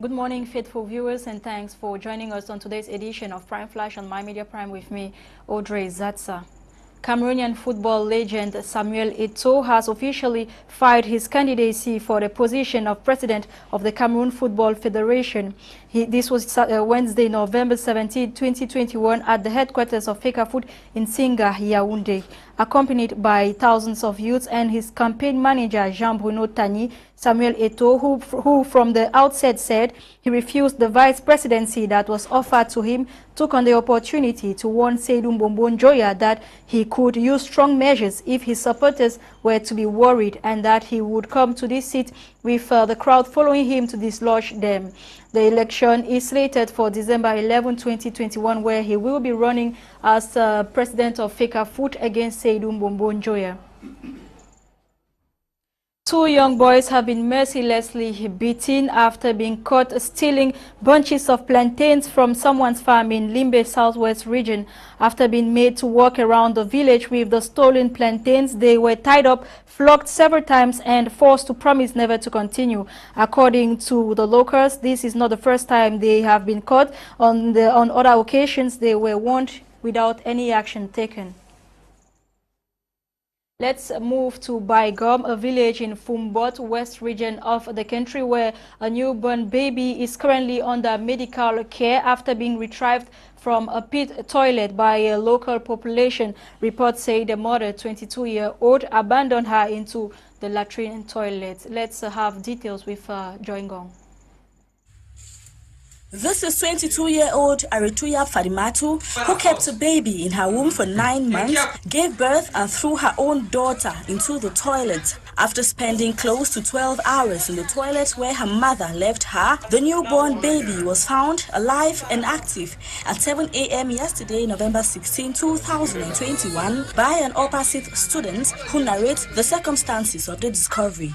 Good morning, faithful viewers, and thanks for joining us on today's edition of Prime Flash on My Media Prime with me, Audrey Zatsa. Cameroonian football legend Samuel Ituo has officially filed his candidacy for the position of president of the Cameroon Football Federation. This was Wednesday, November 17, 2021, at the headquarters of FECAFOOT in Singa, Yaoundé. Accompanied by thousands of youths and his campaign manager Jean-Bruno Tagny, Samuel Ituo, who from the outset said he refused the vice presidency that was offered to him, took on the opportunity to warn Seydou Njoya that he could use strong measures if his supporters were to be worried, and that he would come to this seat with the crowd following him to dislodge them. The election is slated for December 11, 2021, where he will be running as president of FECAFOOT against Seydou Njoya. Two young boys have been mercilessly beaten after being caught stealing bunches of plantains from someone's farm in Limbe Southwest region. After being made to walk around the village with the stolen plantains, they were tied up, flogged several times, and forced to promise never to continue. According to the locals, this is not the first time they have been caught. On other occasions, they were warned without any action taken. Let's move to Baigom, a village in Fumbot, west region of the country, where a newborn baby is currently under medical care after being retrieved from a pit toilet by a local population. Reports say the mother, 22-year-old, abandoned her into the latrine toilet. Let's have details with Joy Ngong. This is 22-year-old Arituya Fadimatu, who kept a baby in her womb for 9 months, gave birth and threw her own daughter into the toilet. After spending close to 12 hours in the toilet where her mother left her, the newborn baby was found alive and active at 7 a.m. yesterday, November 16, 2021, by an opposite student who narrates the circumstances of the discovery.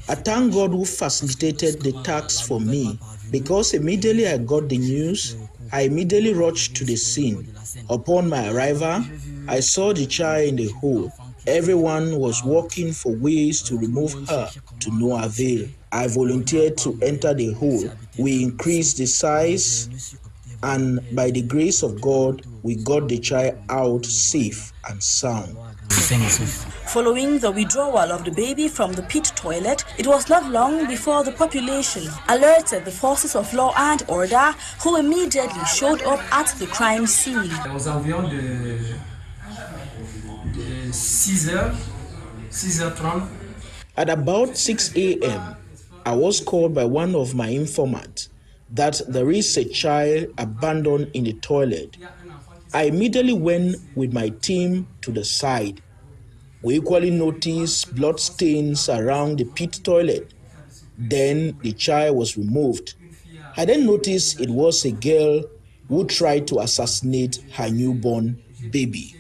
I thank God who facilitated the task for me, because immediately I got the news, I immediately rushed to the scene. Upon my arrival, I saw the child in the hole. Everyone was working for ways to remove her, to no avail. I volunteered to enter the hole. We increased the size, and by the grace of God, we got the child out safe and sound. Following the withdrawal of the baby from the pit toilet, it was not long before the population alerted the forces of law and order, who immediately showed up at the crime scene. At about 6 a.m., I was called by one of my informants that there is a child abandoned in the toilet. I immediately went with my team to the site. We equally noticed blood stains around the pit toilet. Then the child was removed. I then noticed it was a girl who tried to assassinate her newborn baby.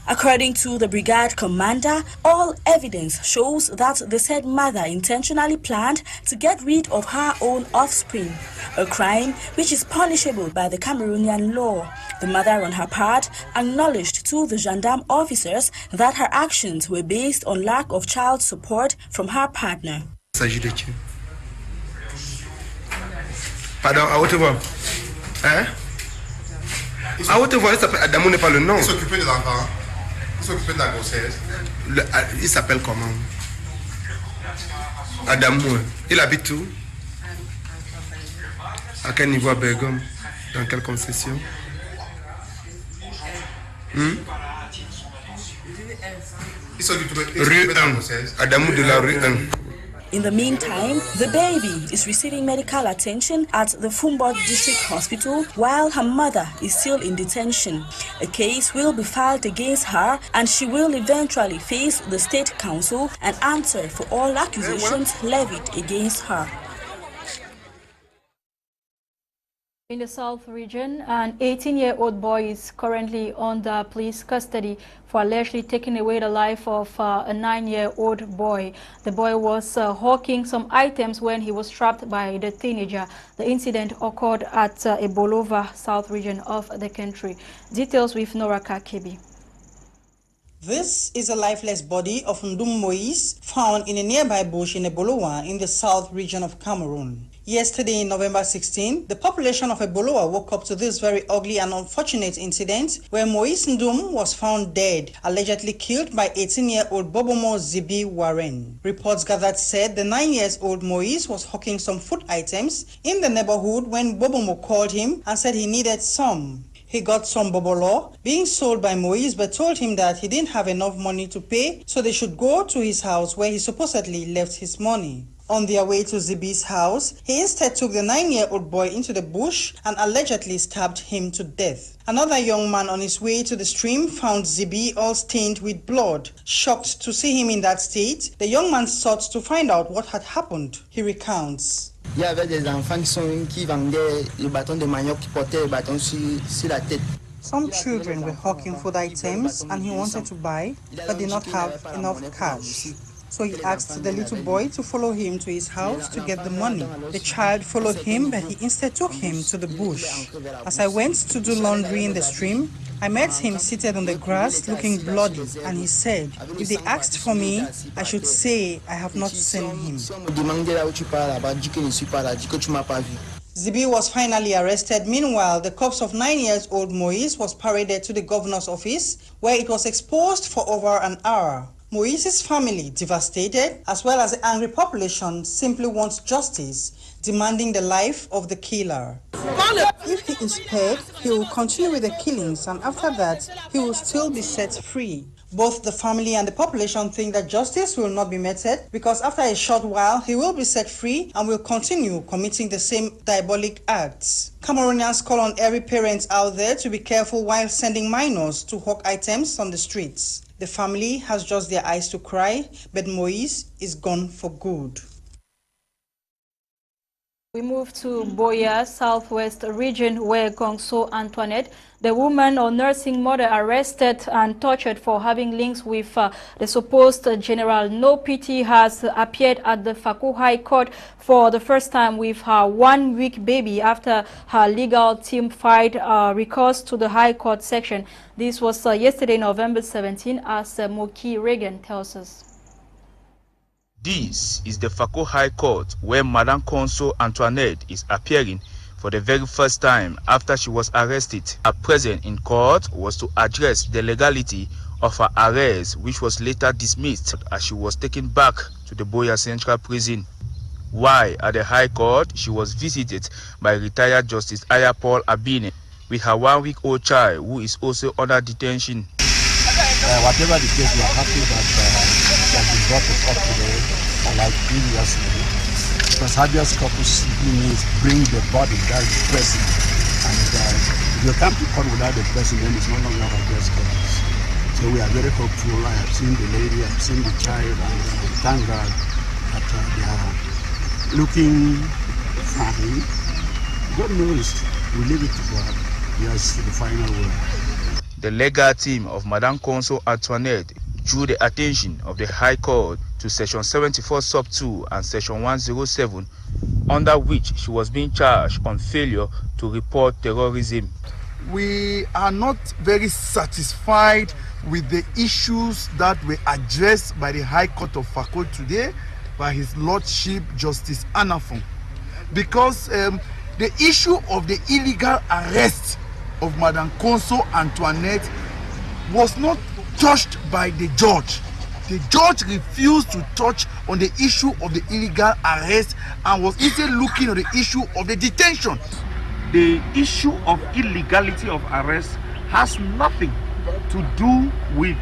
According to the brigade commander, all evidence shows that the said mother intentionally planned to get rid of her own offspring, a crime which is punishable by the Cameroonian law. The mother, on her part, acknowledged to the gendarme officers that her actions were based on lack of child support from her partner. Pardon, à haute voix. Hein? À haute voix, il s'appelle Adamou n'est pas le nom. Il s'occupait de l'enfant. Il s'occupait de la grossesse. Il s'appelle comment? Adamou. Il habite où? À quel niveau à Bergame? Dans quelle concession? Rue 1. Adamou de la rue 1. In the meantime, the baby is receiving medical attention at the Fumbot District Hospital while her mother is still in detention. A case will be filed against her, and she will eventually face the State Council and answer for all accusations levied against her. In the South region, an 18-year-old boy is currently under police custody for allegedly taking away the life of a 9-year-old boy. The boy was hawking some items when he was trapped by the teenager. The incident occurred at Ebolova, South region of the country. Details with Nora Kakebi. This is a lifeless body of Ndum Moise found in a nearby bush in Ebolowa in the south region of Cameroon. Yesterday, November 16, the population of Ebolowa woke up to this very ugly and unfortunate incident where Moise Ndum was found dead, allegedly killed by 18-year-old Bobomo Zibi Warren. Reports gathered said the 9-year-old Moise was hawking some food items in the neighborhood when Bobomo called him and said he needed some. He got some bobolo being sold by Moise but told him that he didn't have enough money to pay, so they should go to his house where he supposedly left his money. On their way to Zibi's house, he instead took the 9-year-old boy into the bush and allegedly stabbed him to death. Another young man on his way to the stream found Zibi all stained with blood. Shocked to see him in that state, the young man sought to find out what had happened. He recounts. Il y avait des enfants qui vendaient le bâton de manioc qui portaient le bâton sur la tête. Some children were hawking food items and he wanted to buy but did not have enough cash. So he asked the little boy to follow him to his house to get the money. The child followed him, but he instead took him to the bush. As I went to do laundry in the stream, I met him seated on the grass looking bloody, and he said, if they asked for me, I should say I have not seen him. Zibi was finally arrested. Meanwhile, the corpse of 9-year-old Moise was paraded to the governor's office, where it was exposed for over an hour. Moise's family, devastated, as well as the angry population, simply wants justice, demanding the life of the killer. If he is spared, he will continue with the killings, and after that, he will still be set free. Both the family and the population think that justice will not be meted because after a short while, he will be set free and will continue committing the same diabolic acts. Cameroonians call on every parent out there to be careful while sending minors to hawk items on the streets. The family has just their eyes to cry, but Moise is gone for good. We move to Boya, southwest region, where Gongso Antoinette, the woman or nursing mother arrested and tortured for having links with the supposed General No Pity, has appeared at the Fakou High Court for the first time with her 1-week baby after her legal team filed recourse to the High Court section. This was yesterday, November 17, as Moki Reagan tells us. This is the Fakou High Court where Madame Gongso Antoinette is appearing for the very first time after she was arrested. Her presence in court was to address the legality of her arrest, which was later dismissed as she was taken back to the Boya Central Prison. While at the High Court, she was visited by retired Justice Aya Paul Abine with her 1-week-old child, who is also under detention. Whatever the case, we are happy that has been brought to court today, like previously. Because habeas corpus means bring the body, that's the person. And if you come to court without the person, then it's no longer habeas corpus. So we are very hopeful. I have seen the lady, I have seen the child, and thank God that they are looking fine. God knows, we leave it to God. Yes, the final word. The legal team of Madame Gongso Antoinette drew the attention of the High Court to Section 74 Sub 2 and Section 107, under which she was being charged on failure to report terrorism. We are not very satisfied with the issues that were addressed by the High Court of Fakou today by His Lordship Justice Anafon, because the issue of the illegal arrest of Madame Gongso Antoinette was not touched by the judge. The judge refused to touch on the issue of the illegal arrest and was instead looking at the issue of the detention. The issue of illegality of arrest has nothing to do with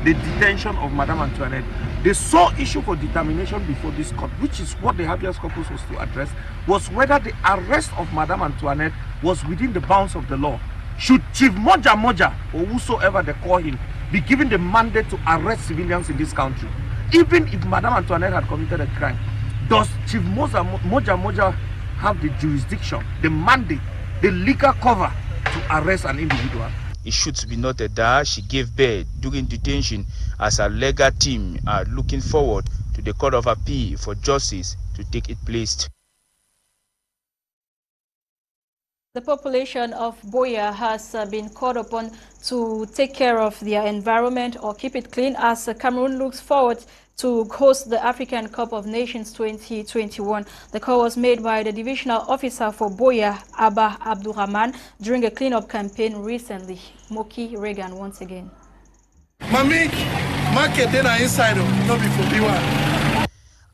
the detention of Madame Antoinette. The sole issue for determination before this court, which is what the habeas corpus was to address, was whether the arrest of Madame Antoinette was within the bounds of the law. Should Chief Moja or whosoever they call him be given the mandate to arrest civilians in this country? Even if Madame Antoinette had committed a crime, does Chief Moja have the jurisdiction, the mandate, the legal cover to arrest an individual? It should be noted that she gave birth during detention, as her legal team are looking forward to the Court of Appeal for justice to take its place. The population of Boya has been called upon to take care of their environment or keep it clean as Cameroon looks forward to host the African Cup of Nations 2021. The call was made by the divisional officer for Boya, Abba Abdurrahman, during a cleanup campaign recently. Moki Reagan once again. Mami, market then inside, not before B1.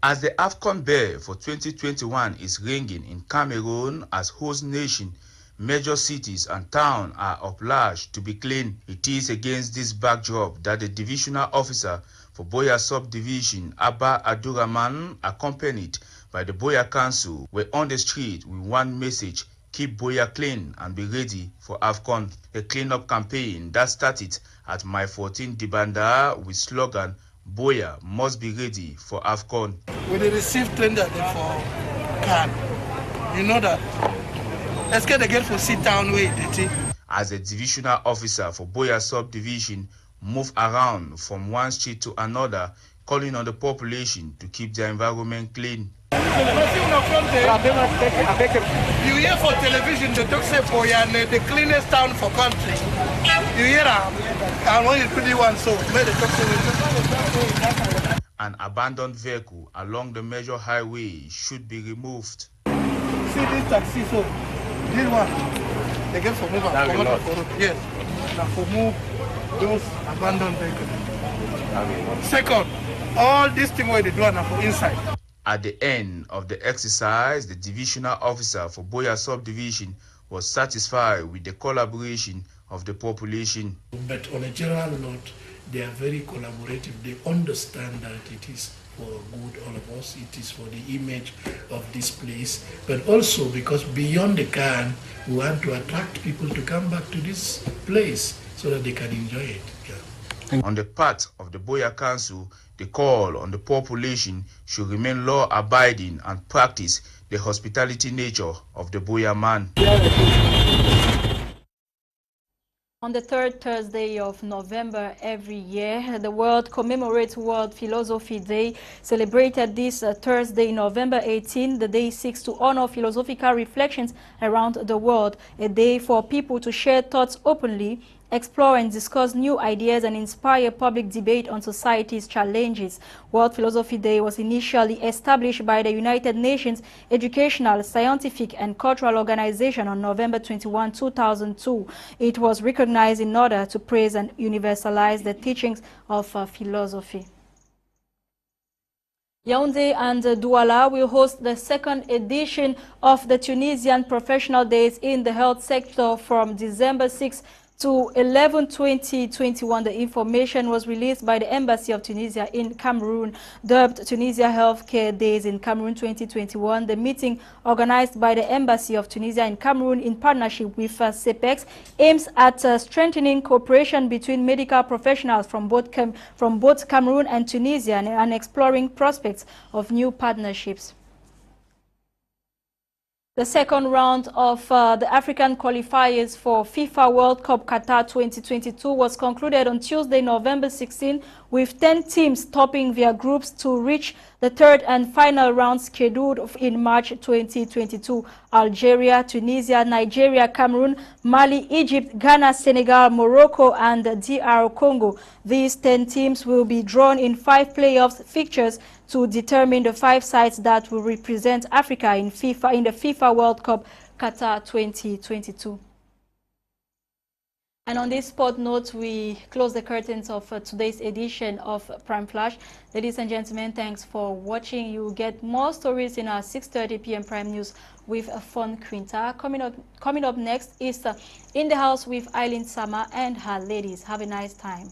As the AFCON bell for 2021 is ringing in Cameroon as host nation, major cities and towns are obliged to be clean. It is against this backdrop that the divisional officer for Boya subdivision, Abba Abdurrahman, accompanied by the Boya Council, were on the street with one message: keep Boya clean and be ready for AFCON. A cleanup campaign that started at My 14 Dibanda with slogan Boya must be ready for AFCON. When they receive tender for can, you know that. Let's get again for sit down way. As a divisional officer for Boya subdivision move around from one street to another, calling on the population to keep their environment clean. You hear for television the talk say Boya the cleanest town for country. You hear that? And when you really want so, make the talk say. An abandoned vehicle along the major highway should be removed. See this taxi, so this one, they get for move. Yes, now for move those abandoned vehicles. Second, all this thing where they do are for inside. At the end of the exercise, the divisional officer for Boya subdivision was satisfied with the collaboration of the population. But on a general note, they are very collaborative. They understand that it is for good, all of us. It is for the image of this place. But also because beyond the can, we want to attract people to come back to this place so that they can enjoy it. Yeah. On the part of the Boya Council, the call on the population should remain law-abiding and practice the hospitality nature of the Boya man. On the third Thursday of November every year, the world commemorates World Philosophy Day. Celebrated this Thursday, November 18, the day seeks to honor philosophical reflections around the world, a day for people to share thoughts openly, explore and discuss new ideas and inspire public debate on society's challenges. World Philosophy Day was initially established by the United Nations Educational, Scientific and Cultural Organization on November 21, 2002. It was recognized in order to praise and universalize the teachings of philosophy. Yaoundé and Douala will host the second edition of the Tunisian Professional Days in the health sector from December 6 to 11/20/21. The information was released by the Embassy of Tunisia in Cameroon. Dubbed Tunisia Healthcare Days in Cameroon 2021, the meeting organized by the Embassy of Tunisia in Cameroon in partnership with CEPEX aims at strengthening cooperation between medical professionals from both Cameroon and Tunisia and exploring prospects of new partnerships. The second round of the African qualifiers for FIFA World Cup Qatar 2022 was concluded on Tuesday, November 16, with 10 teams topping their groups to reach the third and final round scheduled in March 2022. Algeria, Tunisia, Nigeria, Cameroon, Mali, Egypt, Ghana, Senegal, Morocco and DR Congo. These 10 teams will be drawn in 5 playoffs fixtures to determine the 5 sides that will represent Africa in the FIFA World Cup Qatar 2022. And on this sport note, we close the curtains of today's edition of Prime Flash. Ladies and gentlemen, thanks for watching. You will get more stories in our 6:30 p.m. Prime News with Fon Quinta. Coming up next is In the House with Eileen Sama and her ladies. Have a nice time.